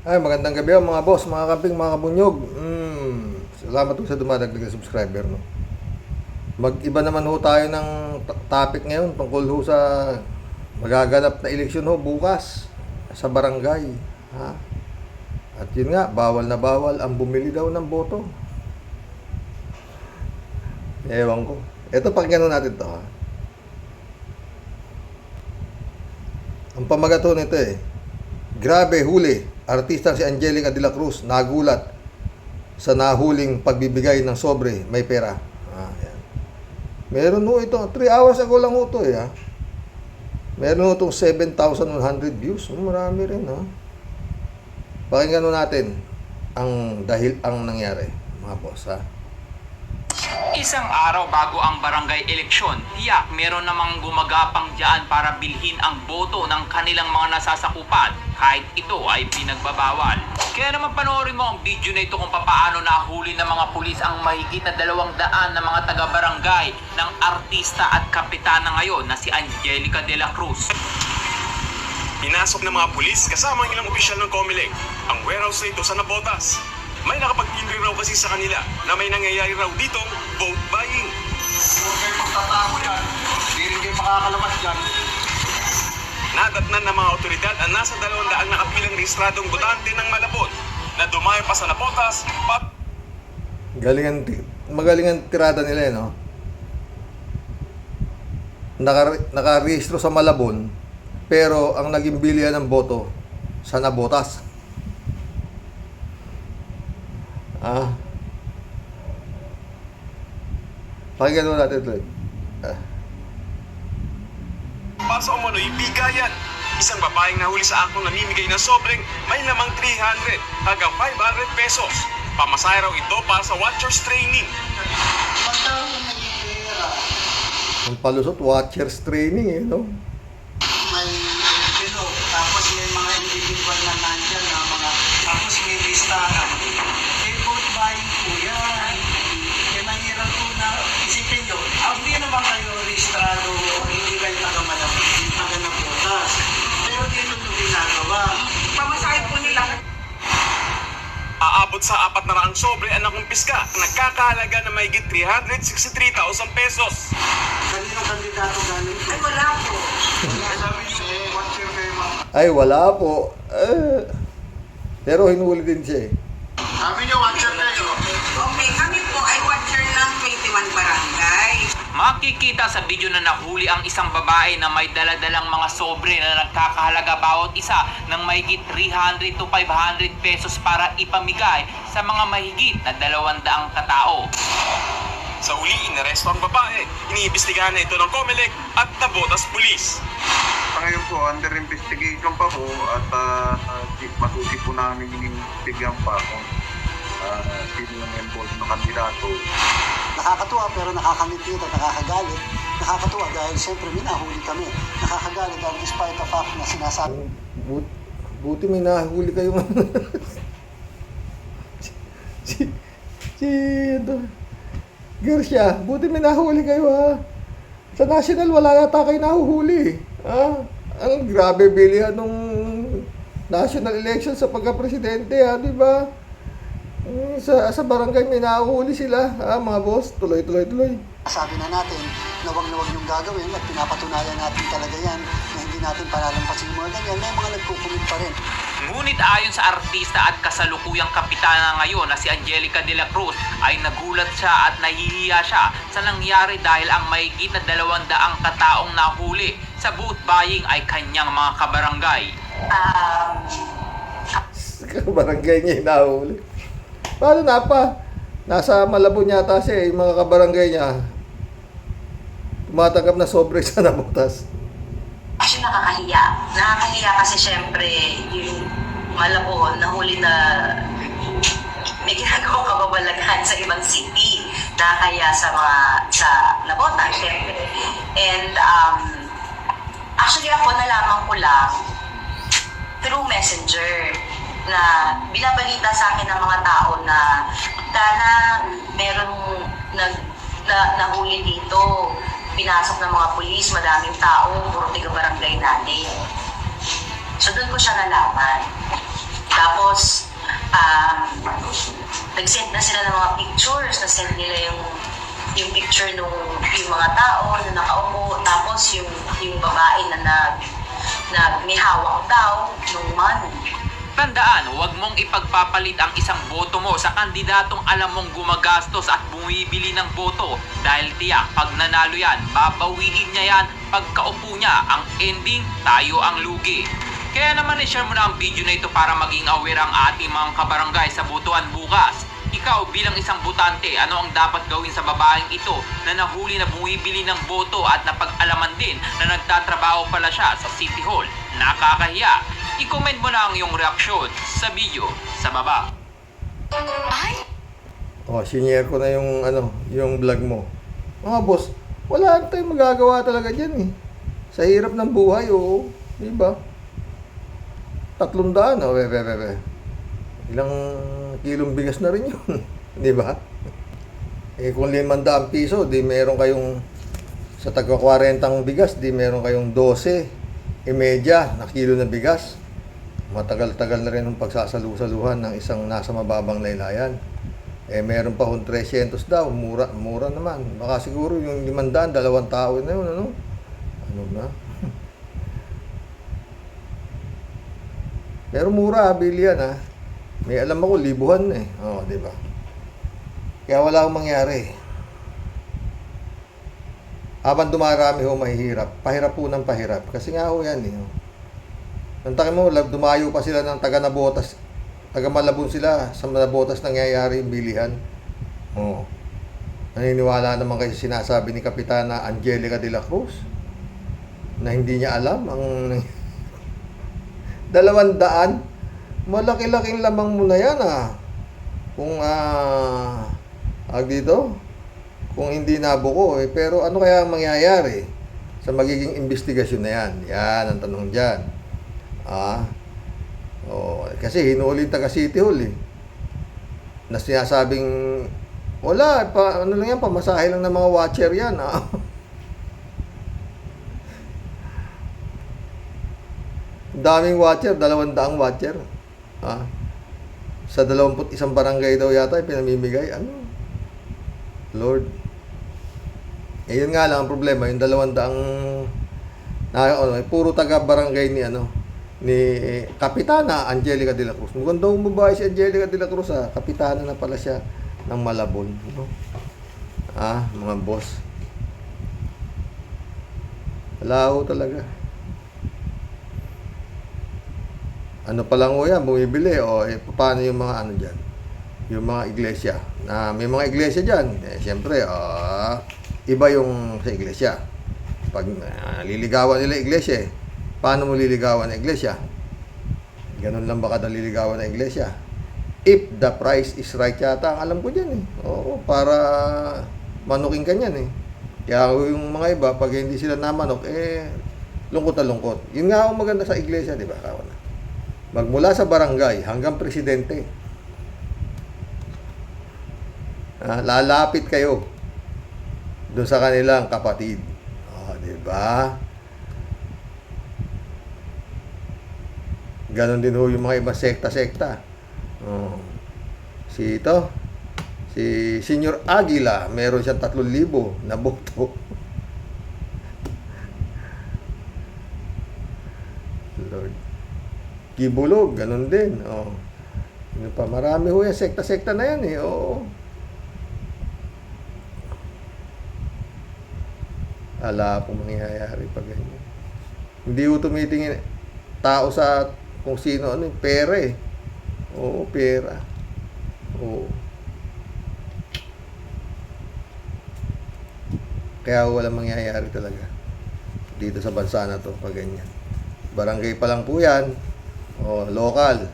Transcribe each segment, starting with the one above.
Ay, magandang gabi mga boss, mga kamping, mga kabunyog. Salamat po sa dumadagdag na subscriber, no. Mag-iba naman ho tayo ng topic ngayon tungkol ho sa magaganap na eleksyon ho bukas sa barangay, ha? At yun nga, bawal na bawal ang bumili daw ng boto. Ewan ko. Ito, pakinggan natin to, ha. Ang pamagat ho nito grabe huli. Artista si Angelica de la Cruz nagulat sa nahuling pagbibigay ng sobre may pera. Yan. Meron ho ito. 3 hours ago lang ho ito ha. Meron ho itong 7,100 views. Marami rin ha. Pakinggan natin ang nangyari mga boss ha. Isang araw bago ang barangay eleksyon, tiyak meron namang gumagapang dyan para bilhin ang boto ng kanilang mga nasasakupan kahit ito ay pinagbabawal. Kaya naman panoorin mo ang video na ito kung paano nahuli ng mga pulis ang mahigit na 200 na mga taga-barangay ng artista at kapitana ngayon na si Angelica de la Cruz. Pinasok ng mga pulis kasama ang ilang opisyal ng COMELEC ang warehouse na ito sa Navotas. May nakapag-inri raw kasi sa kanila na may nangyayari raw ditong vote buying. Huwag kayo magtatago yan. Hindi rin kayo makakalamat yan. Nadatnan ng mga otoridad ang nasa 200 nakapilang rehistradong botante ng Malabon na dumayo pa sa Navotas Magaling ang tirada nila no. Nakarehistro sa Malabon pero ang naging bilihan ng boto sa Navotas. Pakinggan natin ito. para sa umano'y bigayan. Isang babaeng nahuli sa aktong namimigay ng sobreng may lamang 300 hanggang 500 pesos. Pamasahe raw ito para sa watchers training. Magkano may pera? Ang palusot, watchers training no? May kilo. Tapos may mga individual na nandyan na mga... Tapos may listahan. Eh, vote buying po yan. Kaya mahirap po na isipin nyo. Hindi naman kayo rehistrado o hindi kayo naganapotas. Pero dito ito ginagawa. Pamasahe po nila. Aabot sa 400 sobre ang nakumpiska, nagkakahalaga na mahigit 363,000 pesos. Kaninong kandidato galing po? Ay, wala po. Sabi nyo, watcher kayo mga... Ay, wala po. Pero hinuli din siya Sabi nyo, watcher kayo. Okay, kami po ay watcher ng 21 barangay. Makikita sa video na nahuli ang isang babae na may daladalang mga sobre na nagkakahalaga bawat isa ng mahigit 300 to 500 pesos para ipamigay sa mga mahigit na 200 katao. Sa uli, inaresto ang babae. Iniimbestigahan na ito ng COMELEC at Navotas Police. Ngayon po, under investigation pa po at matuti po namin inimbestigahan pa kung sino yung involved na kandidato. Nakakatuwa pero nakakangiti at nakakagalit. Nakakatuwa dahil siyempre minahuli kami. Nakakagalit dahil despite the fact na sinasabi. Buti may nahuli kayo. ito. Garcia, buti may nahuli kayo ha. Sa national wala yata kayo nahuhuli. Ang grabe bilihan nung national election sa pagka-presidente di ba? Sa barangay may nahuhuli sila mga boss. Tuloy. Sabi na natin na wag yung gagawin at pinapatunayan natin talaga yan na hindi natin palalampasin yung mga ganyan. May mga nagkukumit pa rin. Ngunit ayon sa artista at kasalukuyang kapitana ngayon na si Angelica de la Cruz ay nagulat siya at nahihiya siya sa nangyari dahil ang mahigit na 200 kataong nahuli sa vote buying ay kanyang mga kabarangay. Kabarangay niya yung nahuli. Paano na pa? Nasa Malabon yata siya yung mga kabarangay niya. Tumatanggap na sobre sa Navotas. Actually, nakakahiya. Nakakahiya kasi syempre, yung Malabon, nahuli na may ginagawang kababalaghan sa ibang city. Nakakahiya sa Navotas, syempre. And actually ako, nalaman ko lang through messenger na binabalita sa akin ng mga tao na dana merong nahuli dito. Pinasok ng mga pulis, madaming tao, puro tiga-barangay natin. So doon ko siya nalaman. Tapos nag-send na sila ng mga pictures, na-send nila yung picture nung yung mga tao na nakaupo, tapos yung babae na may hawak daw nung money. Tandaan, huwag mong ipagpapalit ang isang boto mo sa kandidatong alam mong gumagastos at bumibili ng boto dahil tiyak pag nanalo yan, babawiin niya yan pagkaupo niya. Ang ending, tayo ang lugi. Kaya naman i-share mo na ang video na ito para maging aware ang ating mga kabarangay sa botohan bukas. Ikaw bilang isang botante, ano ang dapat gawin sa babaeng ito na nahuli na bumibili ng boto at napag-alaman din na nagtatrabaho pala siya sa City Hall? Nakakahiya. I-comment mo na ang iyong reaksyon sa video sa baba. Sinare ko na yung vlog mo. Mga boss, wala tayong magagawa talaga diyan eh. Sa hirap ng buhay, oo. Di ba? 300, ilang kilong bigas na rin yun. Di ba? Kung 500 piso, di meron kayong sa tagwa 40 bigas, di meron kayong 12 na kilo na bigas. Matagal-tagal na rin ang pagsasalu-saluhan ng isang nasa mababang laylayan. Meron pa kung 300 daw, mura naman. Baka siguro yung 500, 2 tao na yun, ano? Ano na? Pero mura, bili yan, ha? May alam ako, libuhan na eh. Di ba? Kaya wala akong mangyari. Habang dumarami ho, mahihirap. Pahirap po ng pahirap. Kasi nga ho yan eh. Nantakin mo, dumayo pa sila ng taga-Nabotas. Taga-Malabon sila. Sa Nabotas nangyayari yung bilihan. Naniniwala naman kayo sinasabi ni Kapitana Angelica de la Cruz na hindi niya alam ang 200. Malaki-laking lamang mo na yan kung dito kung hindi nabuko pero ano kaya ang mangyayari sa magiging investigasyon na yan? Yan ang tanong dyan. Kasi hinuli taga City Hall na sinasabing wala, ano lang yan, pamasahe lang ng mga watcher yan daming watcher, 200 watcher sa 21 barangay daw yata pinamimigay. Ano? Lord. Yun nga lang ang problema, yung 200 puro taga barangay ni Kapitana Angelica de la Cruz. Magandang babae si Angelica de la Cruz Kapitana na pala siya ng Malabon. Mga boss. Wala ho talaga. Ano pa lang ho yan, bumibili. Paano yung mga dyan? Yung mga iglesia. May mga iglesia dyan. Siyempre, iba yung sa iglesia. Pag liligawan nila iglesia, paano mo liligawan na iglesia? Ganun lang ba kada liligawan na iglesia? If the price is right yata, ang alam ko dyan para manuking ka niyan Kaya yung mga iba, pag hindi sila namanok, lungkot na lungkot. Yun nga ang maganda sa iglesia, di ba? Magmula sa barangay hanggang presidente. Lalapit kayo doon sa kanilang kapatid. Di ba? Ganon din ho yung mga iba sekta-sekta. Si Senyor Aguila, meron siyang 3,000 na boto. Lord. Kibulog, ganon din. Ano pa, marami ho yan, sekta-sekta na yan Ala po mangyayari pag ganyan. Hindi ho tumitingin tao sa kung sino, pera pera. Kaya walang mangyayari talaga dito sa bansa na to pag ganyan. Barangay pa lang po yan, local,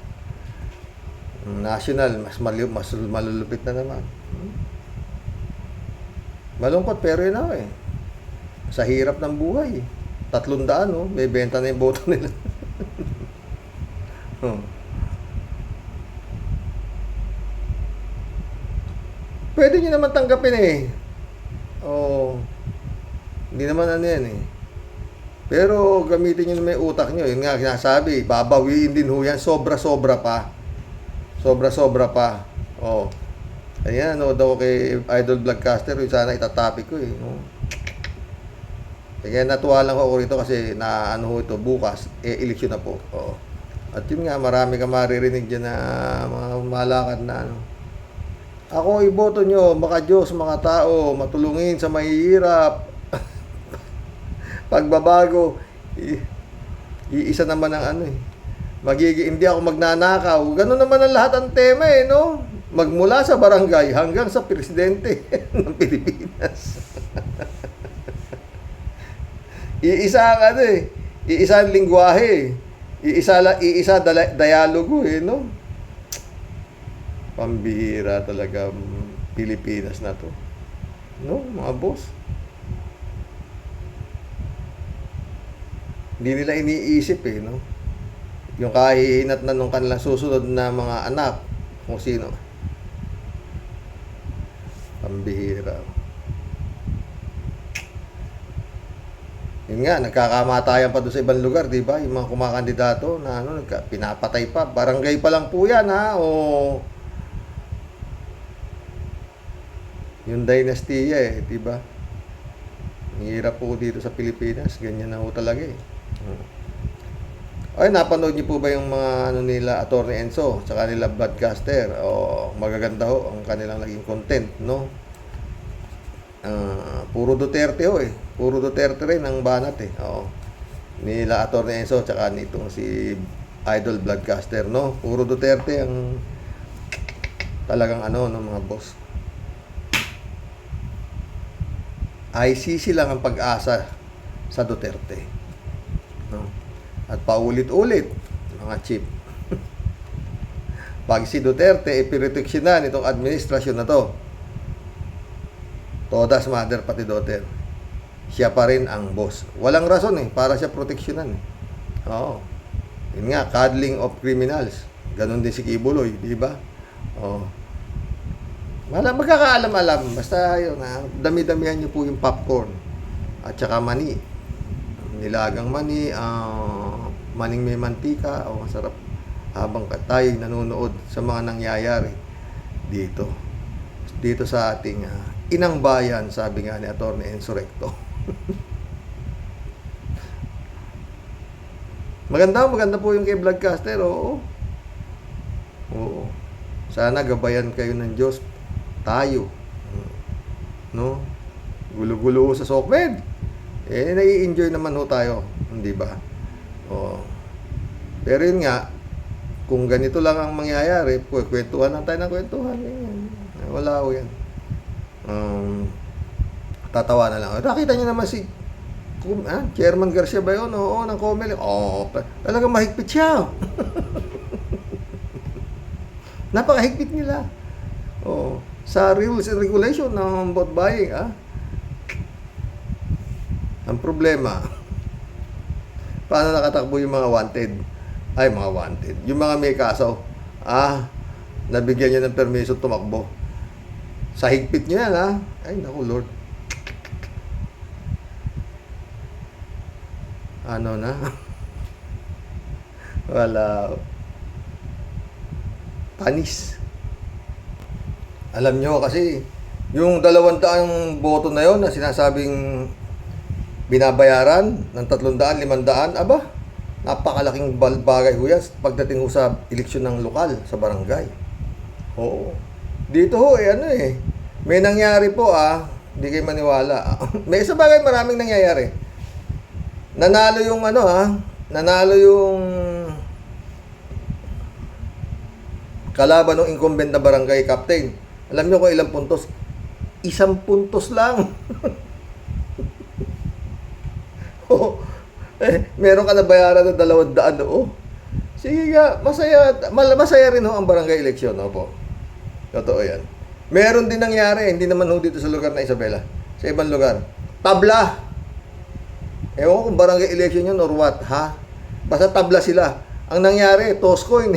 national, mas malulupit na naman. Malungkot pero yun sa hirap ng buhay 300 may benta na yung boto nila. Pwede nyo naman tanggapin hindi naman yan pero gamitin nyo na may utak nyo. Yun nga sinasabi, babawiin din ho yan. Sobra-sobra pa. Ayan, nanood ako kay Idol Vlogcaster. Yung sana itatopic ko eh. No? Kaya natuwa lang ako rito kasi naano ho ito bukas. Eleksyon na po. Oo. At yun nga, marami ka maririnig dyan na mga malakad na ano. Ako iboto nyo, maka Diyos, mga tao, matulungin sa mahihirap. Pagbabago, iisa naman ang ano eh. Hindi ako magnanakaw. Ganun naman ang lahat ang tema eh, no? Magmula sa barangay hanggang sa presidente ng Pilipinas. Iisa ang ano eh. Iisa ang lingwahe eh. Iisa dialogo eh, no? Pambihira talaga Pilipinas na to. No, mga boss. Hindi nila iniisip eh, no? Yung kahihinat na nung kanilang susunod na mga anak, kung sino. Pambihira. Yun nga, nagkakamatayan pa doon sa ibang lugar, di ba? Yung mga kumakandidato na ano, pinapatay pa. Barangay pa lang po yan, ha? O yung dinastiya eh, di ba? Hirap po dito sa Pilipinas, ganyan na po talaga eh. Ay, napanood niyo po ba yung mga ano nila, Attorney Enzo, sa kanila broadcaster? O magaganda ho ang kanilang naging content, no? Puro Duterte ho eh. Puro Duterte rin ang banat eh. Oo. Nila Attorney Enzo, tsaka nitong si Idol Vlogcaster, no? Puro Duterte ang talagang ano, no, mga boss. ICC lang ang pag-asa sa Duterte. No? At paulit-ulit, mga chip. Pag si Duterte ipiroteksyonan itong administrasyon na to, todas mother pati daughter, siya pa rin ang boss. Walang rason eh, para siya proteksyonan eh. Oo. Yun nga, cuddling of criminals. Ganon din si Kibuloy, di ba? Oo. Magkakaalam-alam. Basta yun, dami-damihan nyo po yung popcorn. At saka mani. Nilagang mani, maning may mantika. O, masarap. Habang tayo nanonood sa mga nangyayari dito. Dito sa ating inang bayan, sabi nga ni Atty. Enzo Recto. Maganda po yung kay Vlogcaster. Oo. Oo. Sana gabayan kayo ng Diyos. Tayo. No? Gulo-gulo sa SOCMED. Eh, nai-enjoy naman ho tayo. Hindi ba? Oo. Pero yun nga, kung ganito lang ang mangyayari, kwentuhan lang tayo ng kwentuhan. Wala ho yan. Tatawa na lang. Nakita niyo naman si Chairman Garcia ba yun? Oo, ng COMELEC. Oo, talagang mahigpit siya. Napakahigpit nila. Oo. Sa rules and regulation ng vote buying, ang problema, paano nakatakbo yung mga wanted? Ay, mga wanted. Yung mga may kaso, nabigyan niya ng permiso tumakbo. Sa higpit niya yan, Ay, naku, Lord. Ano na? Wala. Panis. Alam nyo kasi, yung 200 boto na yon na sinasabing binabayaran ng 300, 500, aba, napakalaking bagay ho yan pagdating ho sa eleksyon ng lokal sa barangay. Oo. Dito ho, may nangyari po, hindi kayo maniwala. May isa bagay, maraming nangyayari. Nanalo yung nanalo yung kalaban ng incumbent na barangay captain. Alam niyo kung ilang puntos? 1 puntos lang. Meron ka na bayaran ng 200. Sige nga, masaya rin ho ang barangay election, opo. Totoo yan. Meron din nangyari, hindi naman ho dito sa lugar na Isabela. Sa ibang lugar. Tabla. Ewan ko kung barangay election yun or what, ha? Basta tabla sila. Ang nangyari, toss coin.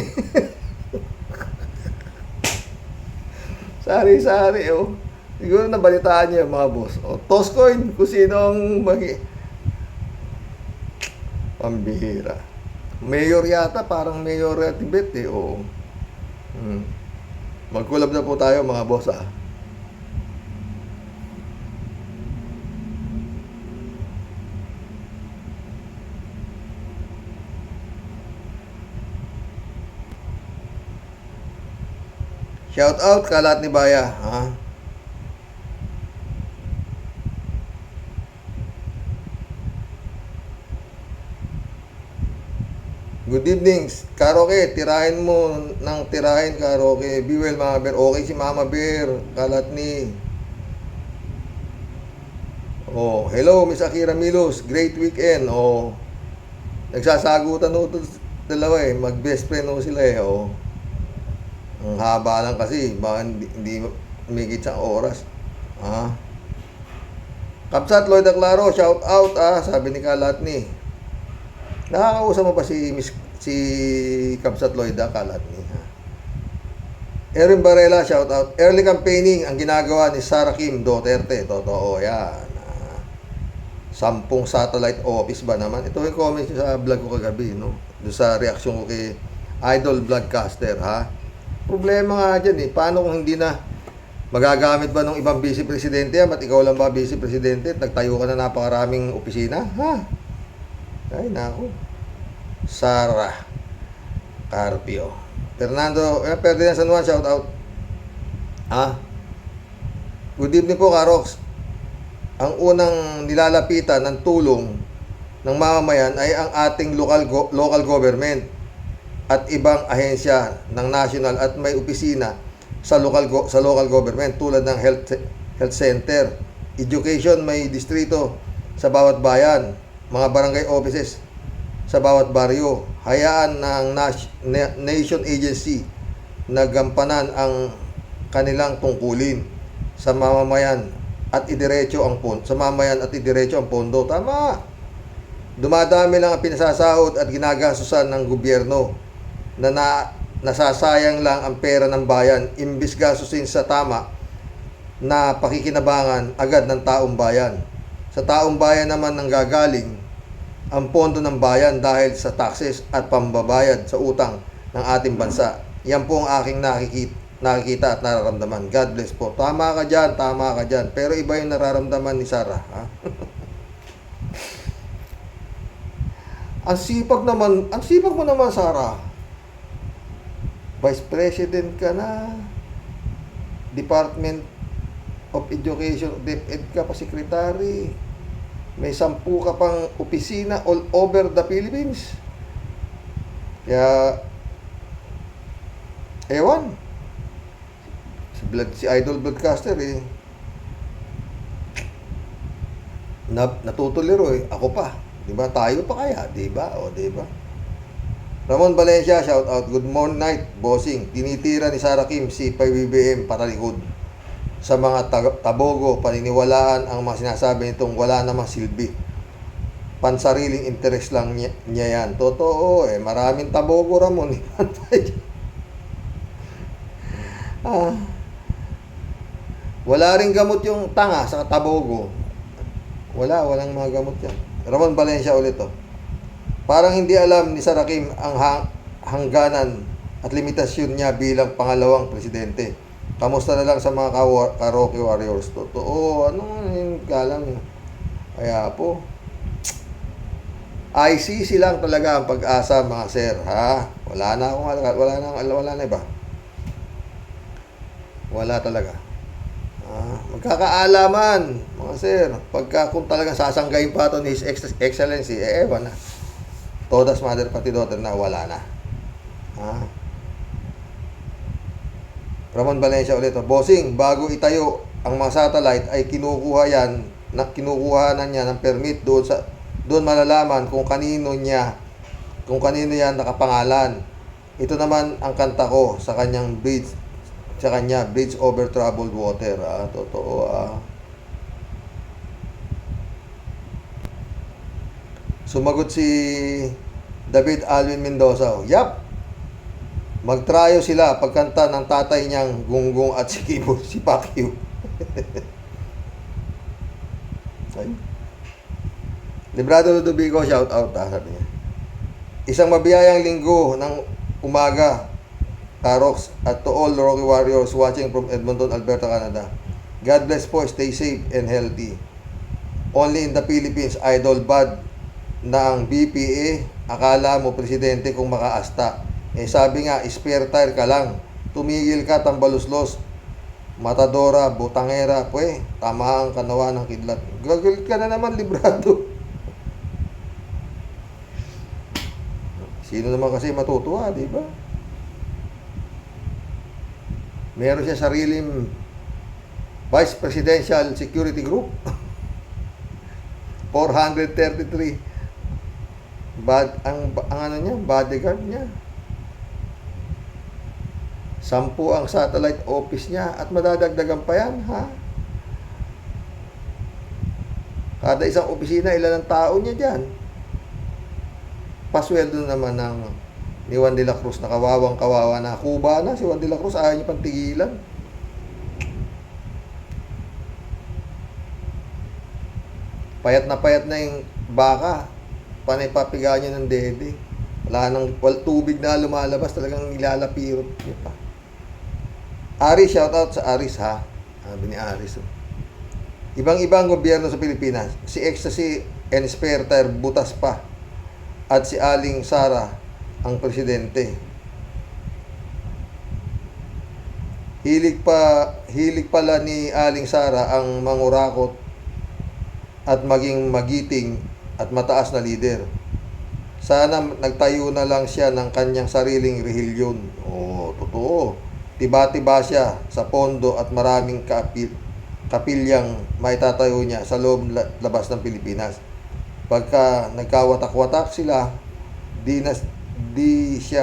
Sari-sari, Siguro nabalitaan niyo mga boss. Toss coin, kung sino ang pambihira. Mayor yata, parang mayor Tibet, oo. Mag-collab na po tayo mga boss ah. Shout out Kalat ni Baya, ha? Good evening, Karaoke. Tirahin mo ng tirahin, Karaoke. Be well, Mama Bear. Okay si Mama Bear. Kalat ni. Oh, hello, Miss Akira Milos. Great weekend. Oh, nagsasagutan ho to dalawa eh. Mag-best friend ho sila eh. Oh. Ang haba lang kasi. Baka hindi umigit sa oras. Ah. Kapsat Lloyd Aclaro, shout out ah. Sabi ni Kalat ni. Nakakausap mo pa si Kapsat Lloyd Kalat ni. Erin Barela, shout out. Early campaigning ang ginagawa ni Sara Kim Duterte. Totoo yan. 10 satellite office ba naman? Ito yung comments nyo sa vlog ko kagabi, no? Doon sa reaksyon ko kay Idol Vlogcaster, ha? Problema nga dyan, eh. Paano kung hindi na magagamit ba ng ibang vice presidente yan? At ikaw lang ba vice presidente? Nagtayo ka na napakaraming opisina? Ha? Ay, naku. Sara Carpio. Fernando, Ferdinand San Juan, shout out. Ha? Good evening po, Karox. Ang unang nilalapitan ng tulong ng mamamayan ay ang ating local government at ibang ahensya ng national at may opisina sa local government tulad ng health center, education, may distrito sa bawat bayan, mga barangay offices sa bawat baryo. Hayaan ng nation agency na gampanan ang kanilang tungkulin sa mamamayan at idiretso ang pondo. Sa mamayan at idiretso ang pondo. Tama. Dumadami lang ang pinasasahod at ginagastusan ng gobyerno na nasasayang lang ang pera ng bayan imbis gastusin sa tama na pakikinabangan agad ng taong bayan. Sa taong bayan naman nanggagaling ang pondo ng bayan dahil sa taxes at pambabayad sa utang ng ating bansa. Yan po ang aking nakikita at nararamdaman. God bless po. Tama ka dyan. Pero iba yung nararamdaman ni Sara. Ha? ang sipag mo naman, Sara. Vice President ka na. Department of Education, DepEd ka pa, Secretary. May 10 ka pang opisina all over the Philippines. Kaya, ewan. Si Idol Broadcaster eh natutuliro eh. Ako pa, di ba? Tayo pa kaya, di ba? O, di ba? Ramon Valencia, shout out. Good morning night, bossing. Tinitira ni Sara Kim si PBBM patalikod sa mga tabogo. Paniniwalaan ang mga sinasabi nitong wala namang silbi. Pansariling interest lang niya yan. Totoo eh. Maraming tabogo, Ramon. Wala ring gamot yung tanga sa tabogo. Walang mga gamot yan. Ramon Valencia ulit to. Parang hindi alam ni Sara Kim ang hangganan at limitasyon niya bilang pangalawang presidente. Kamusta na lang sa mga karaoke warriors? Totoo, ano yung kalam niya? Kaya po, ICC lang talaga ang pag-asa, mga sir, ha? Wala na iba. Wala talaga. Magkakaalaman, mga sir, pagka kung talagang sasanggayin pa ito ni His Excellency, ewan na. Todas mother pati daughter na, wala na. Ramon Valencia ulit. Bossing, bago itayo ang mga satellite ay kinukuha na niya ng permit doon malalaman kung kanino yan nakapangalan. Ito naman ang kanta ko sa kanyang bridge over troubled water. Totoo. Sumagot si David Alvin Mendoza. Yap. Magtrayo sila pagkanta ng tatay niyang Gunggong at si Kibo, si Pacquiao. Librado Ludovico, shout out, sabi niya. Isang mabiyayang linggo ng umaga Rox, at to all Rocky Warriors watching from Edmonton, Alberta, Canada. God bless po, stay safe and healthy. Only in the Philippines, idol bad na ang BPA, akala mo presidente kung makaasta. Sabi nga, spare tire ka lang. Tumigil ka, tambaluslos. Matadora, butangera, tama ang kanawa ng kidlat. Gagalit ka na naman, librado. Sino naman kasi matutuwa, di ba? Meron siya sariling Vice Presidential Security Group. 433 ang ano niya, bodyguard niya. 10 ang satellite office niya at madadagdagan pa yan, ha? Kada isang opisina, ilan ang tao niya dyan? Pasweldo naman ng ni Juan de la Cruz na kawawang-kawawa na. Kuba na si Juan de la Cruz, ayaw niya pang tigilan. Payat na yung baka. Panay papigaan niya ng dede. Wala nang tubig na lumalabas, talagang ilalapirot niya pa. Aris, shoutout sa Aris, ha? Sabi ni Aris. Ibang-ibang gobyerno sa Pilipinas. Si Ecstasy and Spare Tire, butas pa. At si Aling Sara ang presidente. Hilig pala ni Aling Sara ang mangurakot at maging magiting at mataas na leader. Sana nagtayo na lang siya ng kanyang sariling rehilyon. Totoo. Tiba-tiba siya sa pondo at maraming kapilyang maitatayo niya sa loob labas ng Pilipinas. Pagka nagkawatak-watak sila, di sa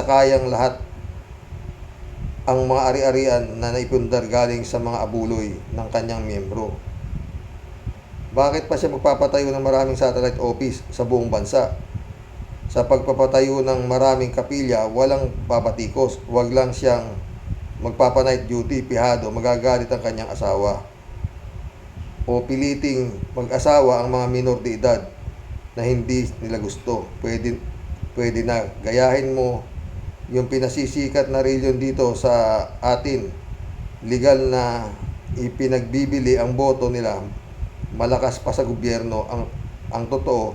kayang lahat ang mga ari-arian na naipundar galing sa mga abuloy ng kanyang miyembro. Bakit pa siya magpapatayo ng maraming satellite office sa buong bansa? Sa pagpapatayo ng maraming kapilya, walang papatikos. Huwag lang siyang magpapa-night duty, pihado, magagalit ang kanyang asawa. O piliting mag-asawa ang mga minor de edad na hindi nila gusto. Pwede na gayahin mo yung pinasisikat na reliyon dito sa atin. Legal na ipinagbibili ang boto nila. Malakas pa sa gobyerno. Ang totoo,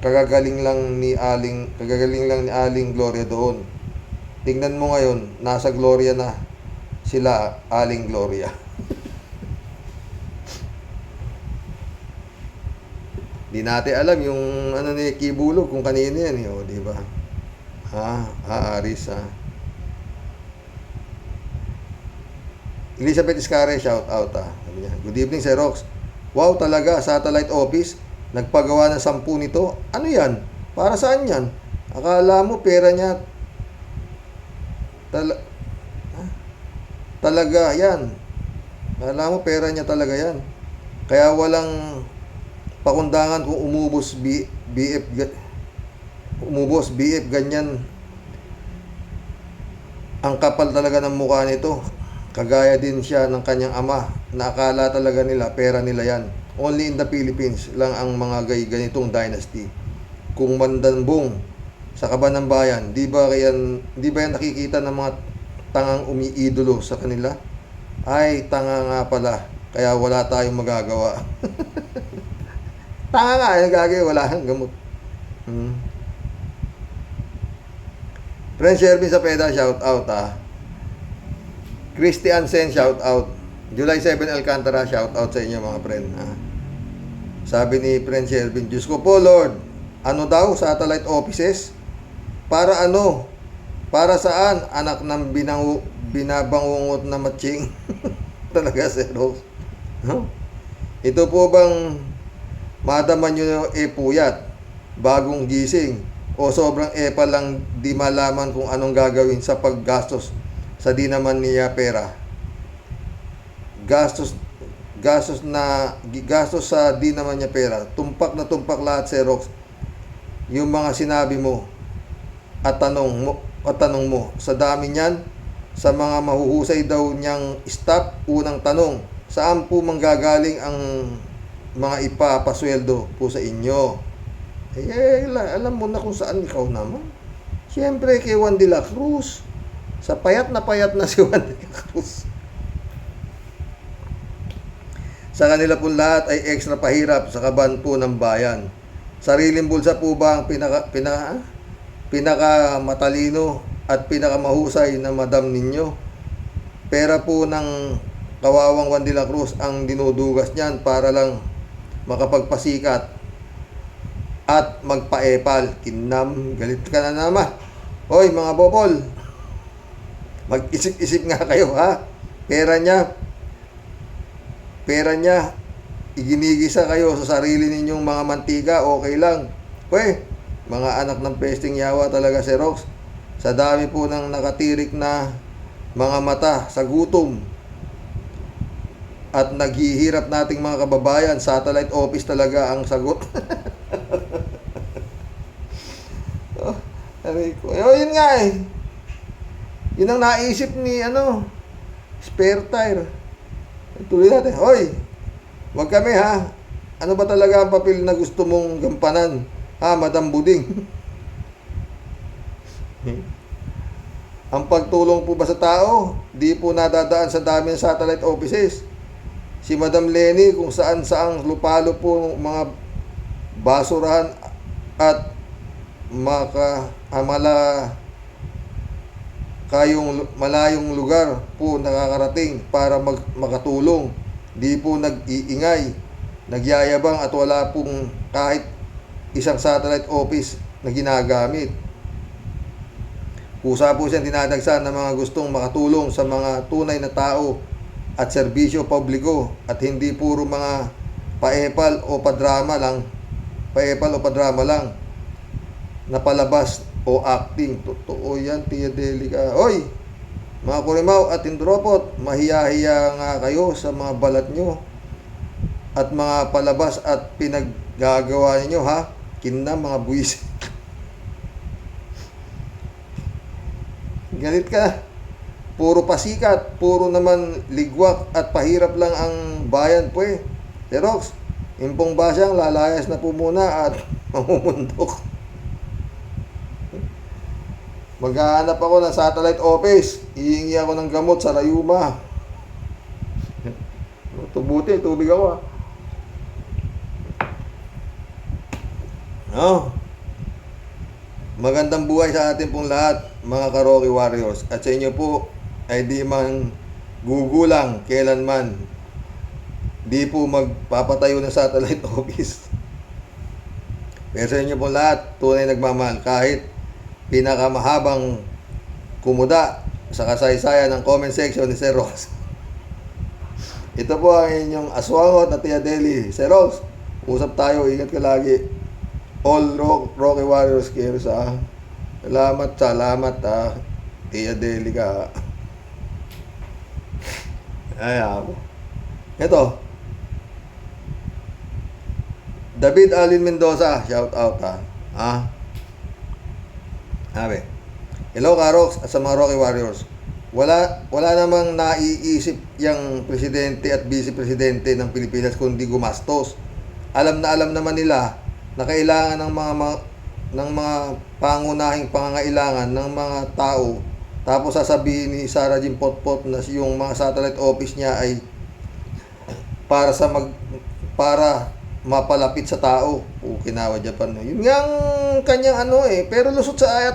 kagagaling lang ni Aling Gloria doon. Tingnan mo ngayon, nasa Gloria na sila, Aling Gloria. Di natin alam yung ano ni Kibulog kung kanino yan, di ba? Aris, ha. Elizabeth Iscare, shout out, ha. Sabi niya, good evening, Sir Rox. Wow, talaga, satellite office, nagpagawa ng 10 nito. Ano yan? Para saan yan? Akala mo pera niya talaga yan. Akala mo pera niya talaga yan. Kaya walang pakundangan kung umubos BF ganyan. Ang kapal talaga ng mukha nito. Kagaya din siya ng kanyang ama na akala talaga nila pera nila yan. Only in the Philippines lang ang mga ganitong dynasty. Kung mandanbong sa kaban ng bayan, di ba yan nakikita ng mga tangang umiidolo sa kanila? Ay, tanga nga pala. Kaya wala tayong magagawa. Tanga nga, nagagawin, wala kang gamot. Friend Shervin sa Peda, shout out, ha. Christian Sen, shout out. July 7 Alcantara, shout out sa inyo mga friend, ha. Sabi ni Friend Shervin, Diyos ko po Lord, ano daw, satellite offices? Para ano? Para saan? Anak ng binabangungot na matching. Talaga, Sir Rose. Ito po bang madaman nyo puyat, bagong gising, o sobrang epa lang di malaman kung anong gagawin sa paggastos sa di naman niya pera? Gastos sa di naman niya pera. Tumpak na tumpak lahat, Sir Rox. Yung mga sinabi mo at tanong mo. Sa dami niyan, sa mga mahuhusay daw niyang staff, unang tanong, saan po manggagaling ang mga ipapasweldo po sa inyo? Alam mo na kung saan, ikaw naman. Siyempre kay Juan de la Cruz. Sa payat na si Juan de la Cruz. Sa kanila po lahat ay extra pahirap sa kaban po ng bayan. Sariling bulsa po ba ang pinaka matalino at pinaka mahusay na madam ninyo? Pera po ng kawawang Juan de la Cruz ang dinudugas niyan para lang makapagpasikat at magpaepal. Kinam, galit ka na naman. Hoy mga bobol, mag-isip-isip nga kayo ha. Pera niya, iginigisa kayo sa sarili ninyong mga mantika, okay lang. Pwe, mga anak ng pesting yawa talaga si Rox. Sa dami po ng nakatirik na mga mata sa gutom at naghihirap nating mga kababayan, satellite office talaga ang sagot. Yun nga eh. Yun ang naisip ni spare tire. Tuloy natin. Hoy, wag kami ha. Ano ba talaga ang papel na gusto mong gampanan? Ha, Madam Buding? Ang pagtulong po ba sa tao, di po nadadaan sa dami ng satellite offices. Si Madam Lenny, kung saan-saang lupalo po mga basurahan at malayong lugar po nakakarating para makatulong. Di po nag-iingay, nagyayabang at wala pong kahit isang satellite office na ginagamit. Kusa po siyang dinadagsan ng mga gustong makatulong sa mga tunay na tao at serbisyo publiko at hindi puro mga paepal o padrama lang na palabas o acting. Totoo yan, Tia Delica. Oy, mga Kurimaw at Indropot, mahiya-hiya nga kayo sa mga balat nyo at mga palabas at pinaggagawa ninyo ha. Kinna mga buwis. Galit ka. Puro pasikat, puro naman ligwak at pahirap lang ang bayan po eh. Xerox, impong basyang lalayas na po muna at mamumundok. Maghahanap ako ng satellite office. Hihingi ako ng gamot sa Rayuma. Tubuti, tubig ako ha. Magandang buhay sa atin pong lahat, mga Ka-Rocky Warriors. At sa inyo po ay di man gugulang kailanman. Di po magpapatayo ng satellite office. Pero sa inyo pong lahat, tunay nagmamahal kahit pinakamahabang kumuda sa kasaysayan ng comment section ni Sir Rox. Ito po ang inyong aswangot na Tia Deli. Sir Rox, usap tayo, ingat ka lagi. All Rocky Warriors care sa salamat Tia Deli ka. Ay ako. Ito, David Alin Mendoza, shout out ha. Sabi, hello Ka-Rox at sa mga Rocky Warriors. Wala namang naiisip yung presidente at vice-presidente ng Pilipinas kundi gumastos. Alam naman nila na kailangan ng mga pangunahing pangangailangan ng mga tao. Tapos sasabihin ni Sara Jim Potpot na yung mga satellite office niya ay para mapalapit sa tao. Okinawa Japan. Yun nga ang kanyang pero lusot sa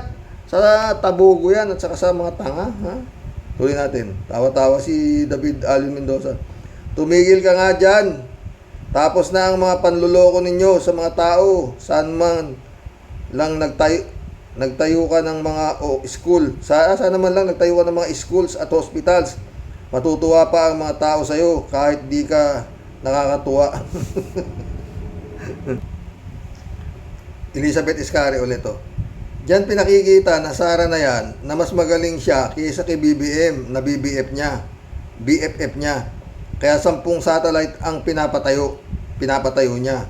tabugo yan at saka sa mga tanga, ha? Tuloy natin. Tawa-tawa si David Alin Mendoza. Tumigil ka nga dyan. Tapos na ang mga panluloko ninyo sa mga tao. Saan man lang nagtayo ka ng mga school. Saan naman lang nagtayo ka ng mga schools at hospitals. Matutuwa pa ang mga tao sa'yo kahit di ka nakakatuwa. Elizabeth Iscari ulit to. Diyan pinakikita na Sara na yan na mas magaling siya kaysa kay BBM na BFF niya. Kaya 10 satellite ang pinapatayo niya.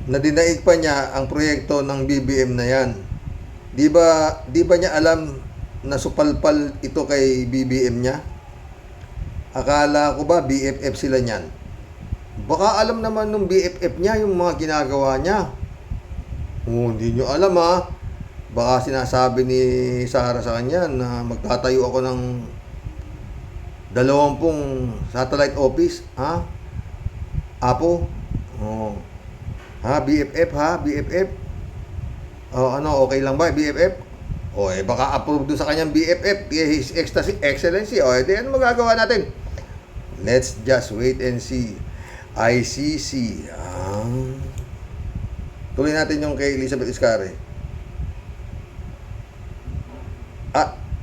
Nadinaig pa niya ang proyekto ng BBM na yan. Di ba niya alam na supalpal ito kay BBM niya? Akala ko ba BFF sila niyan? Baka alam naman nung BFF niya yung mga ginagawa niya. Hindi nyo alam ha. Baka sinasabi ni Sarah sa kanya na magtatayo ako ng 20 satellite office. Ha? Apo? Oh. Ha? BFF ha? BFF? Oh, ano? Okay lang ba? BFF? O baka approve doon sa kanyang BFF, His Excellency. O edi ano magagawa natin? Let's just wait and see. ICC. Tuloy natin yung kay Elizabeth Iscare.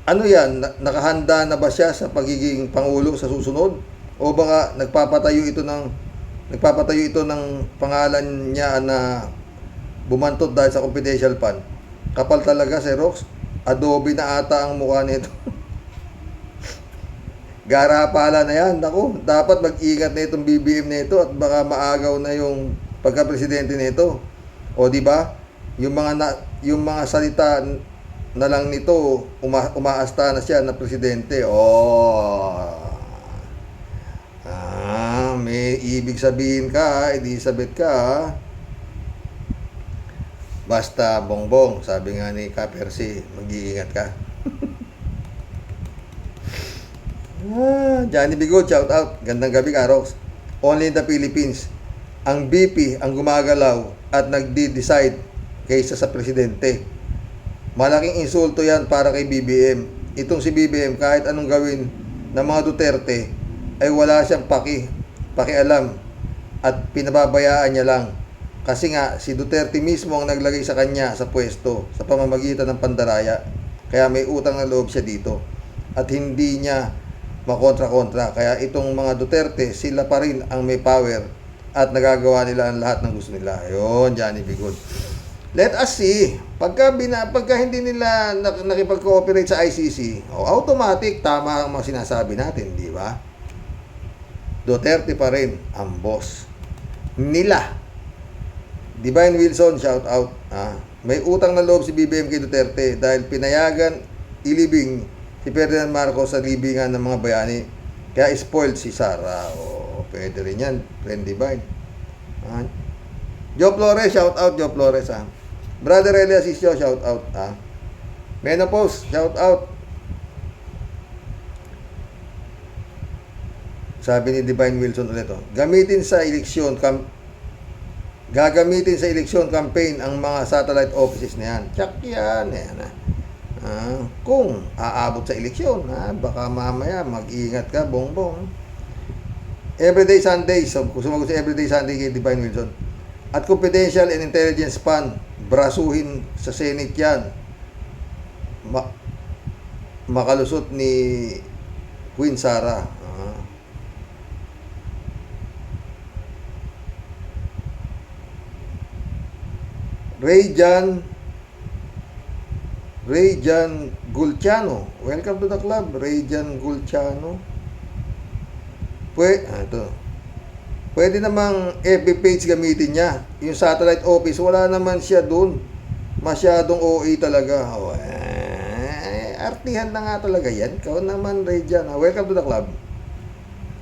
Ano yan? Nakahanda na ba siya sa pagiging Pangulo sa susunod? O baka nagpapatayo ito ng pangalan niya na bumantod dahil sa confidential fund? Kapal talaga si Rox. Adobe na ata ang mukha nito. Gara pala na yan. Naku, dapat mag-ingat na itong BBM nito at baka maagaw na yung pagka-presidente nito. O di ba? Yung mga salita na lang nito umaasta na siya na presidente. May ibig sabihin ka, Elizabeth ka. Basta bongbong, sabi nga ni Kapersi, mag-iingat ka. Johnny Bigot, shout out. Gandang gabi ka, Rox. Only in the Philippines, ang BP ang gumagalaw at nagdi-decide kaysa sa presidente. Malaking insulto yan para kay BBM. Itong si BBM, kahit anong gawin ng mga Duterte, ay wala siyang pakialam at pinababayaan niya lang. Kasi nga, si Duterte mismo ang naglagay sa kanya sa pwesto sa pamamagitan ng pandaraya. Kaya may utang na loob siya dito. At hindi niya makontra-kontra. Kaya itong mga Duterte, sila pa rin ang may power at nagagawa nila ang lahat ng gusto nila. Ayun, Johnny Bigot. Let us see. Pagka hindi nila nakipag-cooperate sa ICC, automatic, tama ang mga sinasabi natin, di ba? Duterte pa rin ang boss nila. Divine Wilson, shout out. May utang na loob si BBM kay Duterte dahil pinayagan ilibing si Ferdinand Marcos sa libingan ng mga bayani. Kaya spoiled si Sara. Pwede rin yan, friend Divine. Joe Flores, shout out, Joe Flores. Brother Elias Isyo, shout out. Menopause, shout out. Sabi ni Divine Wilson ulit. Gagamitin sa eleksyon campaign ang mga satellite offices na yan. Tsak yan. Kung aabot sa eleksyon, baka mamaya mag-iingat ka, bongbong. Everyday Sunday, sumagot sa Everyday Sunday kay Divine Wilson. At confidential and intelligence fund, brasuhin sa Senate yan. Makalusot ni Queen Sara. Rayjan Gulciano. Welcome to the club, Rayjan Gulciano. Pwede namang FB page gamitin niya. Yung satellite office, wala naman siya dun. Masyadong OA talaga. Artihan na nga talaga yan. Ikaw naman, Rayjan. Welcome to the club.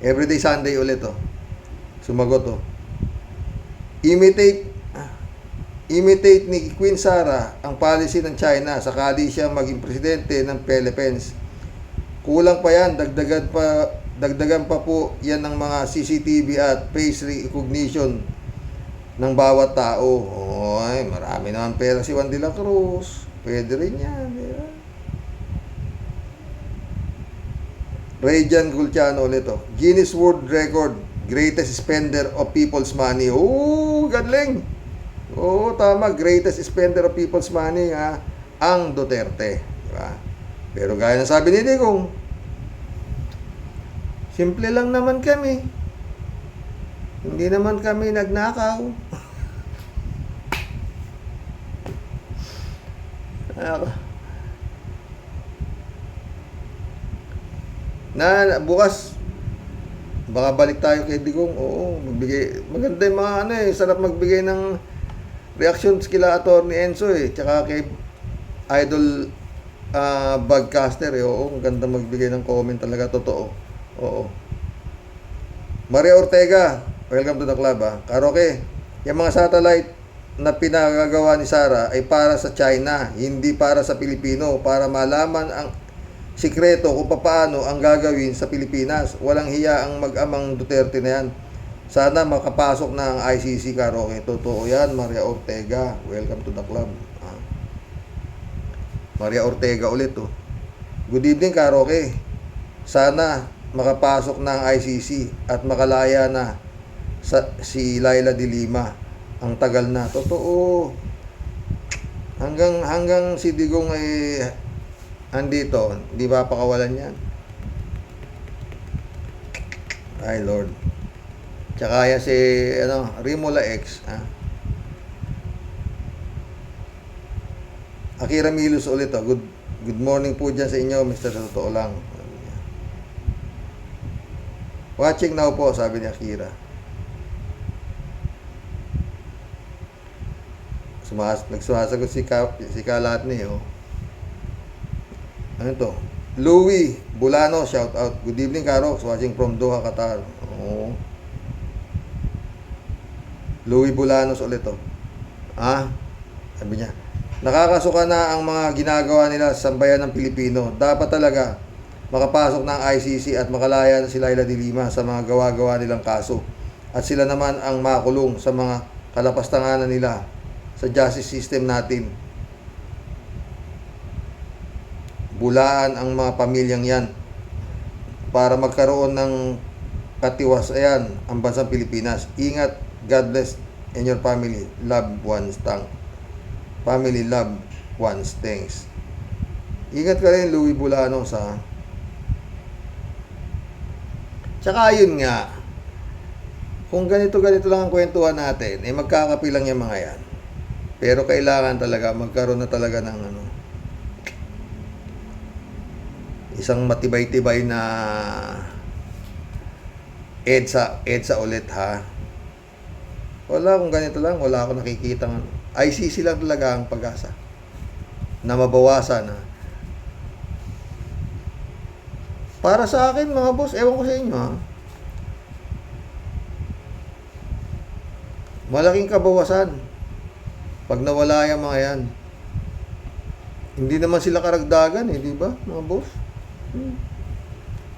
Everyday Sunday ulit. Sumagot. Imitate ni Queen Sara ang policy ng China sakali siya maging presidente ng Philippines. Kulang pa yan, dagdagan pa po yan ng mga CCTV at face recognition ng bawat tao. Marami naman pera si Juan de la Cruz. Pwede rin yan. Diba? Rayjan Gulciano ulit. Guinness World Record, greatest spender of people's money. Galing! Tama, greatest spender of people's money, ang Duterte. Diba? Pero gaya ng sabi ni Digong, simple lang naman kami. Hindi naman kami nagnakaw. Bukas, baka balik tayo kay Digong. Maganda yung mga sarap magbigay ng reactions kila Atty. Enzo tsaka kay Idol Bagcaster ang ganda magbigay ng comment talaga, totoo. Maria Ortega, welcome to the club. Karoke, yung mga satellite na pinagagawa ni Sara ay para sa China, hindi para sa Pilipino, para malaman ang sikreto kung paano ang gagawin sa Pilipinas. Walang hiya ang mag-amang Duterte na yan. Sana makapasok na ang ICC, Karoke. Totoo yan, Maria Ortega. Welcome to the club. Maria Ortega ulit, oh. Good evening, Karoke. Sana makapasok na ang ICC at makalaya na si Laila de Lima. Ang tagal na. Totoo. Hanggang si Digong ay andito, di ba pakawalan yan? Ay, Lord. Tsaka yan si Rimola X. Akira Milos ulit. Good morning po dyan sa inyo, Mr. Sa totoo lang. Watching now po, sabi ni Akira. Nagsumasagot si Kalatni, oh. Ano to? Louie Bulano, shout out. Good evening, Karox. Watching from Doha, Qatar. Oh. Louie Bulanos ulit, oh. Sabi niya, nakakasuka na ang mga ginagawa nila sa sambayan ng Pilipino. Dapat talaga makapasok ng ICC at makalaya na si Laila de Lima sa mga gawa-gawa nilang kaso. At sila naman ang makulong sa mga kalapastanganan nila sa justice system natin. Bulaan ang mga pamilyang yan para magkaroon ng katiwasayan ang bansang Pilipinas. Ingat, God bless and your family. Love ones, thank. Family love ones, thanks. Ingat ka rin, Louie Bulano, sa... Tsaka yun nga, kung ganito lang ang kwentuhan natin, magkakapilang yung mga yan. Pero kailangan talaga, magkaroon na talaga ng isang matibay-tibay na EDSA ulit, ha. Wala, kung ganito lang, wala akong nakikita ng ICC lang talaga ang pag-asa na mabawasan, ha. Para sa akin, mga boss, ewan ko sa inyo, ha, malaking kabawasan pag nawala yung mga yan. Hindi naman sila karagdagan, di ba, mga boss?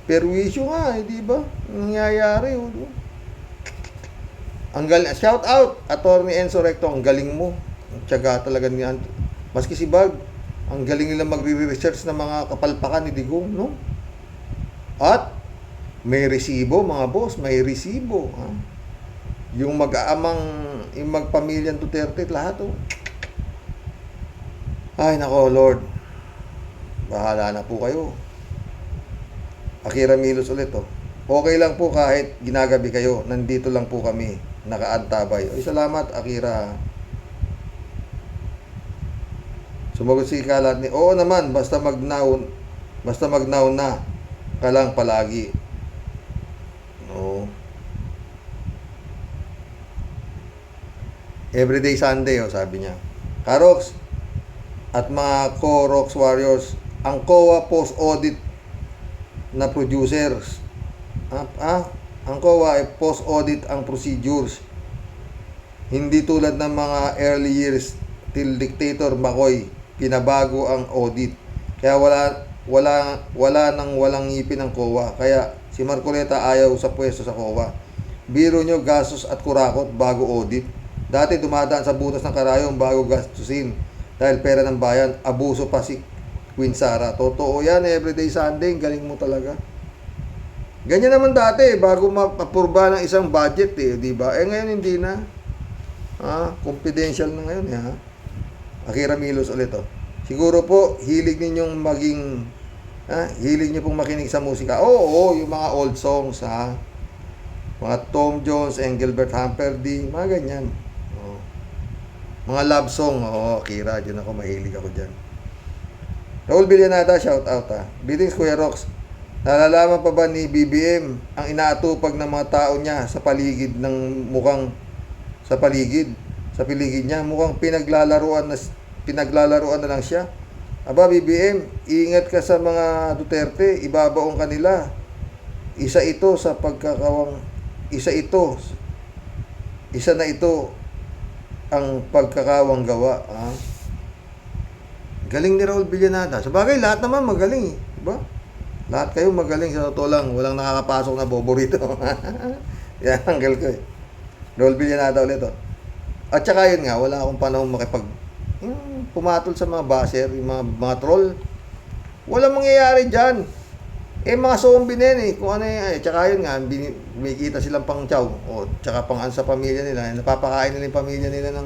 Perwisyo nga, di ba? Nangyayari, ang galing. Shout out, Attorney Enzo Recto, ang galing mo. Ang tiyaga talaga niyan. Maski si Bag, ang galing nila magre-research ng mga kapalpakan ni Digong, no? At may resibo, mga boss, may resibo, ha? Yung mag-aamang, yung magpamilyang Duterte, lahat, oh. Ay, nako, Lord. Bahala na po kayo. Akira Milos ulit, oh. Okay lang po kahit ginagabi kayo. Nandito lang po kami. Nakaantabay. Ay, salamat, Akira. Sumagot si Kalatni. Oo naman, basta mag-now na ka lang palagi. No. Everyday Sunday, oh, sabi niya. Karox at mga Korox Warriors, ang COA post-audit na producers. Ang COA ay post-audit ang procedures. Hindi tulad ng mga early years till dictator Makoy, pinabago ang audit. Kaya walang ngipin ang COA. Kaya si Marcoleta ayaw sa pwesto sa COA. Biro nyo gastos at kurakot bago audit. Dati dumadaan sa butas ng karayong bago gastusin. Dahil pera ng bayan, abuso pa si Queen Sara. Totoo yan, everyday Sunday, galing mo talaga. Ganyan naman dati, bago mapapurba ng isang budget, di ba? Ngayon hindi na. Confidential na ngayon, ha? Akira Milos ulit, oh. Siguro po, hilig ninyong hilig niyo pong makinig sa musika. Oo, yung mga old songs, ha? Mga Tom Jones, Engelbert Humperdinck, mga ganyan. Mga love song, Akira, dyan ako, mahilig ako dyan. Raul Villanata, shout out, ha. Greetings, Kuya Rox. Nalalaman pa ba ni BBM ang inaatupag ng mga tao niya sa paligid ng sa paligid niya? Mukhang pinaglalaruan na lang siya. Aba, BBM, ingat ka sa mga Duterte, ibabaong kanila. Isa na ito ang pagkakawang gawa. Galing ni Raul Villanada. Sa bagay, lahat naman magaling. Diba? Lahat kayo magaling. Sa totoo lang, walang nakakapasok na bobo rito. Yan, anggal ko eh. Raul Villanada ulit. At saka yun nga, wala akong panahon yung pumatol sa mga basher, yung mga troll. Walang mangyayari dyan. Mga zombie na yan eh. Kung ano yan. Tsaka yun nga, may kita silang pang chow. O, tsaka pang sa pamilya nila. Napapakain nila yung pamilya nila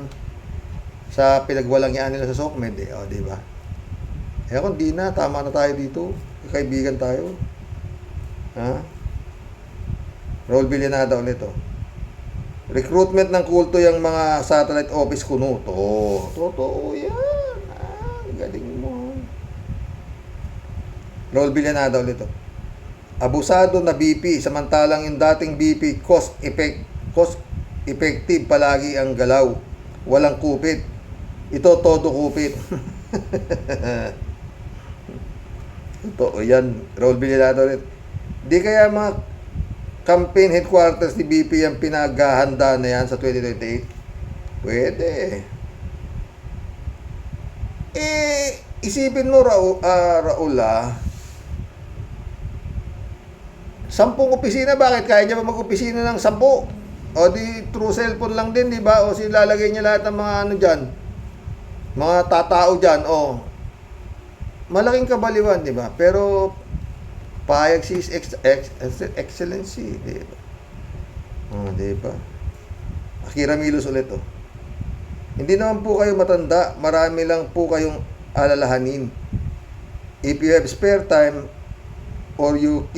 sa pinagwalangyaan nila sa SOCMED eh. O, diba? Kung di na, tama na tayo dito. Kaibigan tayo. Raul Villanada ulit recruitment ng kulto yung mga satellite office kuno. Totoo yan. Galing mo. Raul Villanada ulit abusado na BP, samantalang yung dating BP cost effective palagi ang galaw. Walang kupit. Ito todo kupit. Totoo yan. Raul Villanada ulit. Di kaya mga campaign headquarters ni BP ang pinaghahanda na yan sa 2028? Pwede. Isipin mo Raul, 10 opisina, bakit kaya niya ba mag-opisina ng 10? O di through cellphone lang din, di ba? O silalagay niya lahat ng mga ano dyan, mga tatao dyan, malaking kabaliwan, di ba? Pero payag si excellency, di ba? Di ba? Akira Milos ulit Hindi naman po kayo matanda, marami lang po kayong alalahanin. If you have spare time or you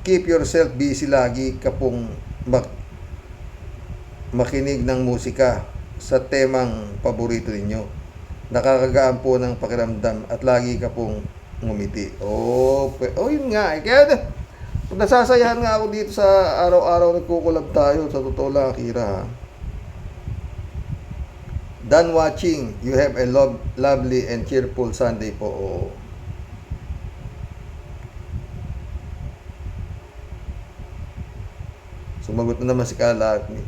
keep yourself busy, lagi ka pong makinig ng musika sa temang paborito ninyo. Nakakagaan po ng pakiramdam at lagi ka pong ngumiti. Yun nga. Kaya nasasayahan nga ako dito sa araw-araw nagkukulab tayo. Sa totoo lang, Akira. Done watching. You have a lovely and cheerful Sunday po. Sumagot na naman si Kalatni.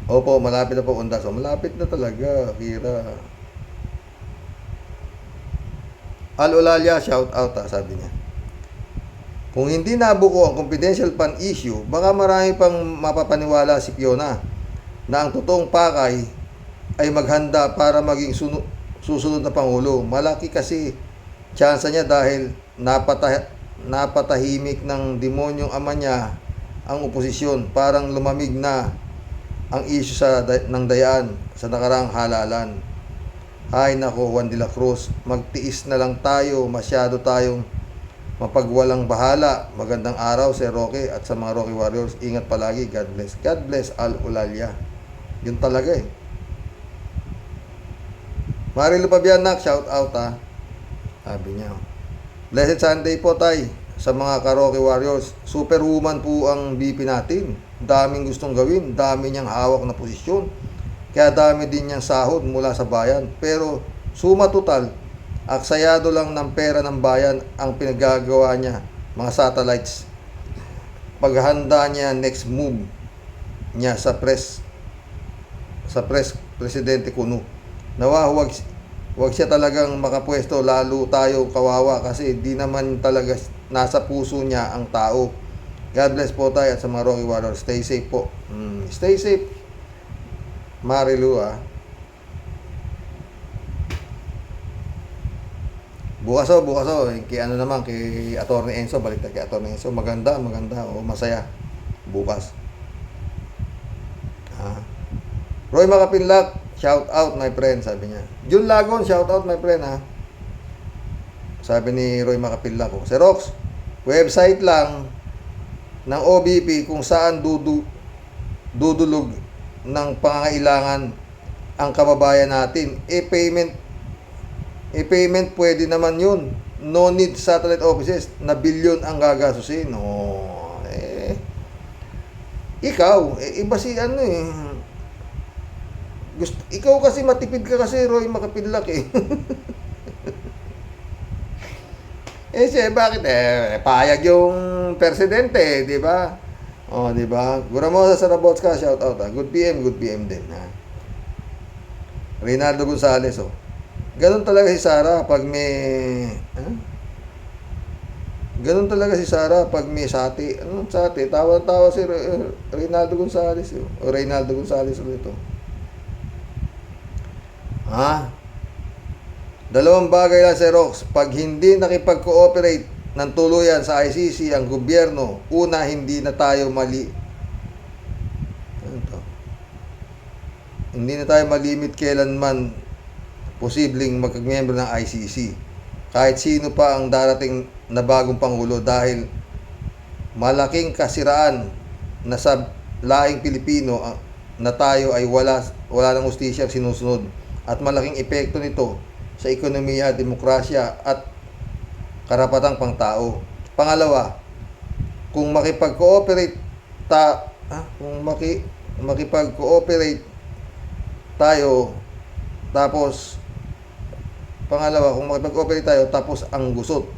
Opo, malapit na po undas. Malapit na talaga, Kira. Al-Olalia, shout out sabi niya. Kung hindi nabuko ang confidential fund issue, baka marami pang mapapaniwala si Fiona na ang totoong pakay ay maghanda para maging susunod na Pangulo. Malaki kasi tsansa niya dahil napatahimik ng demonyong ama niya ang oposisyon. Parang lumamig na ang issue ng dayaan sa nakaraang halalan. Ay nako, Juan de la Cruz, magtiis na lang tayo, masyado tayong mapagwalang bahala. Magandang araw Sir Roque at sa mga Roque Warriors. Ingat palagi. God bless. God bless Al-Ulalia. Yun talaga Marilu Pabianak, shout out sabi niya. Blessed Sunday po tay sa mga Ka-Roque Warriors. Superwoman po ang BP natin. Daming gustong gawin, dami niyang hawak na posisyon. Kaya dami din niyang sahod mula sa bayan. Pero suma total, aksayado lang ng pera ng bayan ang pinagagawa niya, mga satellites. Paghanda niya next move niya sa Presidente Kuno. Nawa wag siya talagang makapwesto, lalo tayo kawawa kasi di naman talaga nasa puso niya ang tao. God bless po tayo at sa mga Roque Warriors. Stay safe po. Stay safe. Marilu bukas kay kay Attorney Enzo, balik tayo kay Attorney Enzo. Maganda masaya bukas. Roy Makapinlak, shout out my friend, sabi niya. Jun Lagon, shout out my friend sabi ni Roy Makapinlak Sir Rox, website lang ng OBP kung saan dudulog ng pangangailangan ang kababayan natin. Payment pwede naman yun. No need satellite offices na bilyon ang gagasusin. Ikaw, iba si ikaw kasi matipid ka kasi, Roy Makapinlak bakit payag yung presidente, di ba? Oh, di ba? Guramosa Sarabotska, shout out ha. Good PM din ha. Reynaldo Gonzales, oh. Ganun talaga si Sara pag may Ganun talaga si Sara pag may sati. Ano sati? Tawa-tawa si Reynaldo Gonzales, oh. O Reynaldo Gonzales ulit, oh. Dalawang bagay lang, Sir Rox. Pag hindi nakipag-cooperate ng tuluyan sa ICC ang gobyerno, una, hindi na tayo malimit kailanman posibleng magmiyembro ng ICC. Kahit sino pa ang darating na bagong pangulo, dahil malaking kasiraan na sa laing Pilipino na tayo ay wala ng hustisya sinusunod, at malaking epekto nito sa ekonomiya, demokrasya at karapatang pangtao. Pangalawa, kung makipag-cooperate makipag-cooperate tayo tapos ang gusot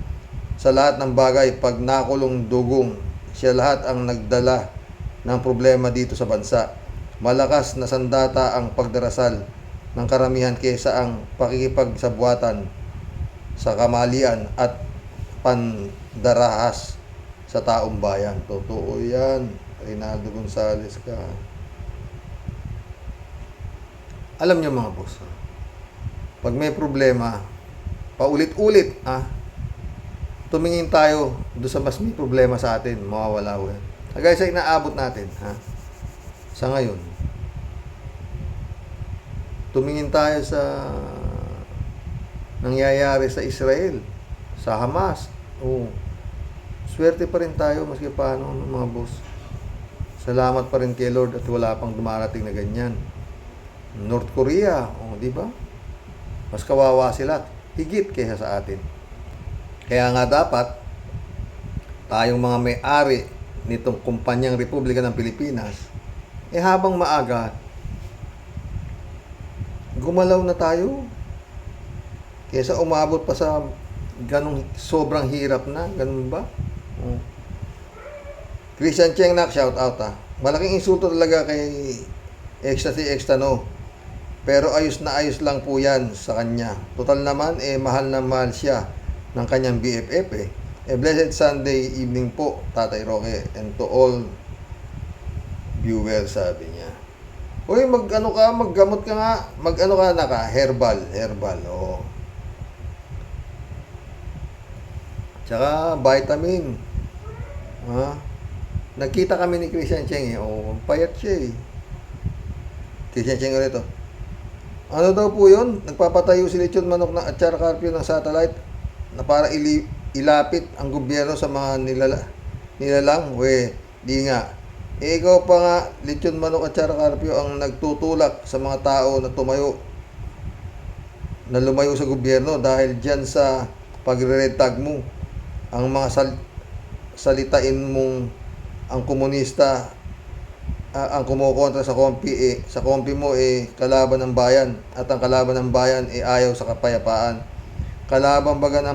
sa lahat ng bagay, pag nakulong dugong, siya lahat ang nagdala ng problema dito sa bansa. Malakas na sandata ang pagdarasal ng karamihan kaysa ang pakikipagsabwatan sa kamalian at pandarahas sa taong bayan. Totoo yan. Reynaldo Gonzales ka. Alam nyo mga boss, pag may problema, paulit-ulit, tumingin tayo doon sa mas may problema sa atin, mawawala ko yan. Kagaya sa inaabot natin, sa ngayon, tumingin tayo sa nangyayari sa Israel, sa Hamas. Swerte pa rin tayo maski paano, mga boss. Salamat pa rin kay Lord at wala pang dumarating na ganyan. North Korea, di ba? Mas kawawa sila, higit kaysa sa atin. Kaya nga dapat tayong mga may-ari nitong kumpanyang Republika ng Pilipinas, habang maaga, gumalaw na tayo. Kaysa umabot pa sa ganong sobrang hirap na, ganun ba? Christian Cheng nak, shout out ha. Malaking insulto talaga kay Exta no. Pero ayos na ayos lang po yan sa kanya. Total naman, mahal na mahal siya ng kanyang BFF blessed Sunday evening po, Tatay Roque, and to all viewers, sabi niya. Uy, maggamot ka nga. Herbal. Tsaka vitamin. Nagkita kami ni Christian Cheng, payat siya Christian Cheng ulit, Ano daw po yun? Nagpapatayo si Lechon Manok ng Atsara Carpio ng satellite na para ilapit ang gobyerno sa mga nilalang. Di nga. Ikaw pa nga, Lechon Manok Atsara Carpio, ang nagtutulak sa mga tao na lumayo sa gobyerno dahil dyan sa pagre-red tag mo. Ang mga salitain mong ang komunista, ang kumukontra sa kompi, sa kompi mo kalaban ng bayan, at ang kalaban ng bayan ayaw sa kapayapaan. Kalaban baga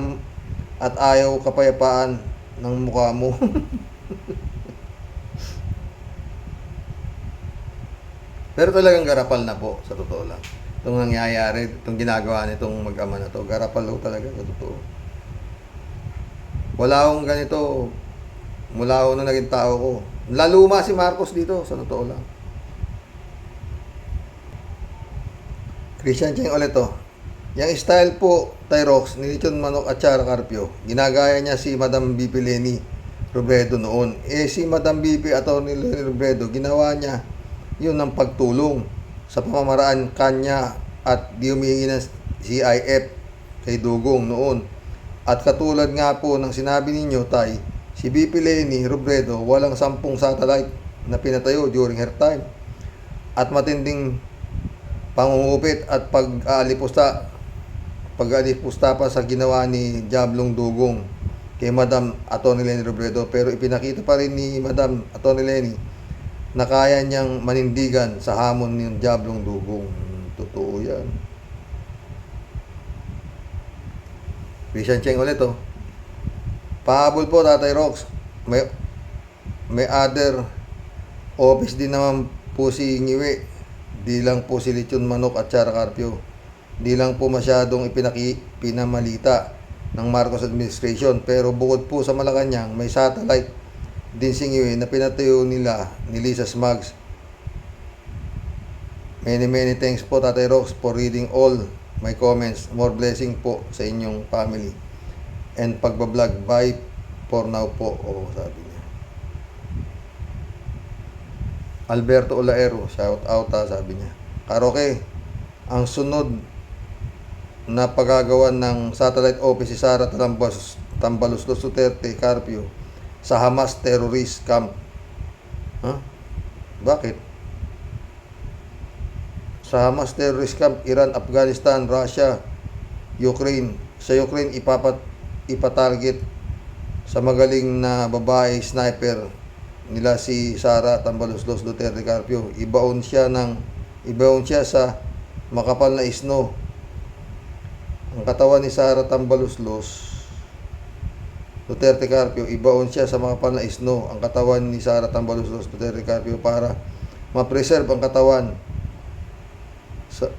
at ayaw kapayapaan ng mukha mo. Pero talagang garapal na po, sa totoo lang. Itong nangyayari, itong ginagawa nitong mag-ama na to, garapal po talaga, sa totoo. Wala akong ganito mula ako nung naging tao ko. Laluma si Marcos dito, sa totoo lang. Christian Cheng ulit Yang style po, Tyrox, ni Lechon Manok Atsara Carpio, ginagaya niya si Madam BP Leni Robredo noon. Si Madam BP Atty. Leni Robredo, ginawa niya yun ng pagtulong sa pamamaraan kanya at di humingi ng CIF kay Dugong noon. At katulad nga po ng sinabi ninyo, Tay, si BP Leni Robredo, walang 10 satellite na pinatayo during her time. At matinding pangungupit at pag-aalipusta pa sa ginawa ni Diablong Dugong kay Madam Atty. Leni Robredo. Pero ipinakita pa rin ni Madam Atty. Leni na kaya niyang manindigan sa hamon ng Diablong Dugong. Totoo yan. Christian Cheng ulit Pahabol po, Tatay Rox. May other office din naman po si Ngiwe. Di lang po si Lechon Manok at Chara Carpio. Di lang po masyadong pinamalita ng Marcos administration. Pero bukod po sa Malacanang, may satellite din si Ngiwe na pinatayo nila ni Lisa Smugs. Many thanks po Tatay Rox for reading all my comments. More blessing po sa inyong family. And pagbablog, bye for now po. Sabi niya. Alberto Olaero, shout out sabi niya. Karoke, ang sunod na paggagawa ng satellite office si Sara Tambaluslos Duterte Carpio sa Hamas terrorist camp. Bakit? Sa Hamas terrorist camp, Iran, Afghanistan, Russia, Ukraine. Sa Ukraine, ipatarget sa magaling na babae sniper nila si Sara Tambaluslos Duterte Carpio. Ibaon siya sa makapal na isno. Ang katawan ni Sara Tambaluslos Duterte Carpio, ibaon siya sa makapal na isno. Ang katawan ni Sara Tambaluslos Duterte Carpio para ma-preserve ang katawan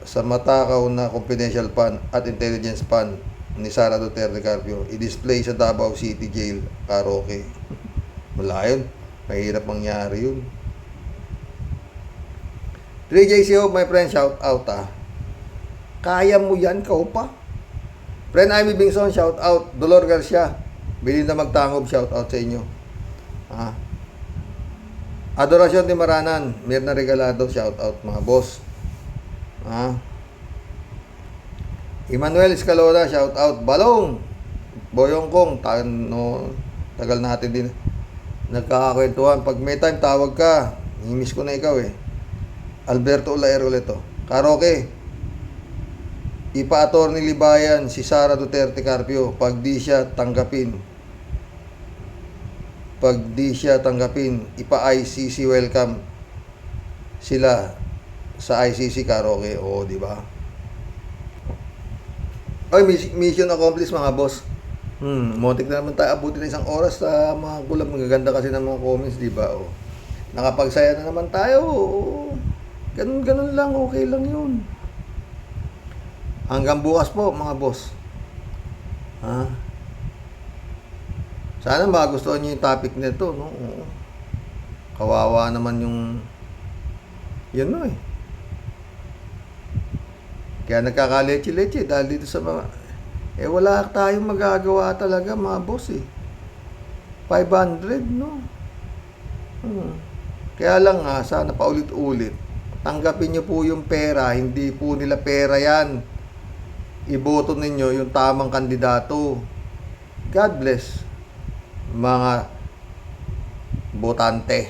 sa matakaw na confidential fund at intelligence fund ni Sara Duterte Carpio. I-display sa Davao City Jail, Karoke. Wala yun. Mahirap mangyari yun. 3JCO, my friend, shout out Kaya mo yan, kaupa. Friend Amy Bingson, shout out. Dolor Garcia, Belinda Magtangob, shout out sa inyo. Adorasyon ni Maranan, Mirna Regalado, shout out mga boss. Emmanuel Escalona, shout out. Balong Boyong Kong, tagal natin din nagkakakwentuhan. Pag may time, tawag ka. Nimiss ko na ikaw Alberto Olaero ulit Karoke, ipa-attorney libayan si Sara Duterte Carpio pag di siya tanggapin, ipa-ICC welcome sila sa ICC, Karoke. Di ba? Mission accomplished mga boss. Montik na naman tayo abutin na 1 oras sa mga kulab. Magaganda kasi ng mga comments, di ba? Nakapagsaya na naman tayo. Ganun lang, okay lang yun. Hanggang bukas po mga boss. Sana magustuhan niyo yung topic nito, no? Kawawa naman yung yun Kaya nagkakaleche-leche dahil dito sa mga wala tayong magagawa talaga mga boss 500, no? Kaya lang sana paulit-ulit tanggapin nyo po yung pera. Hindi po nila pera yan. Iboto ninyo yung tamang kandidato. God bless mga botante.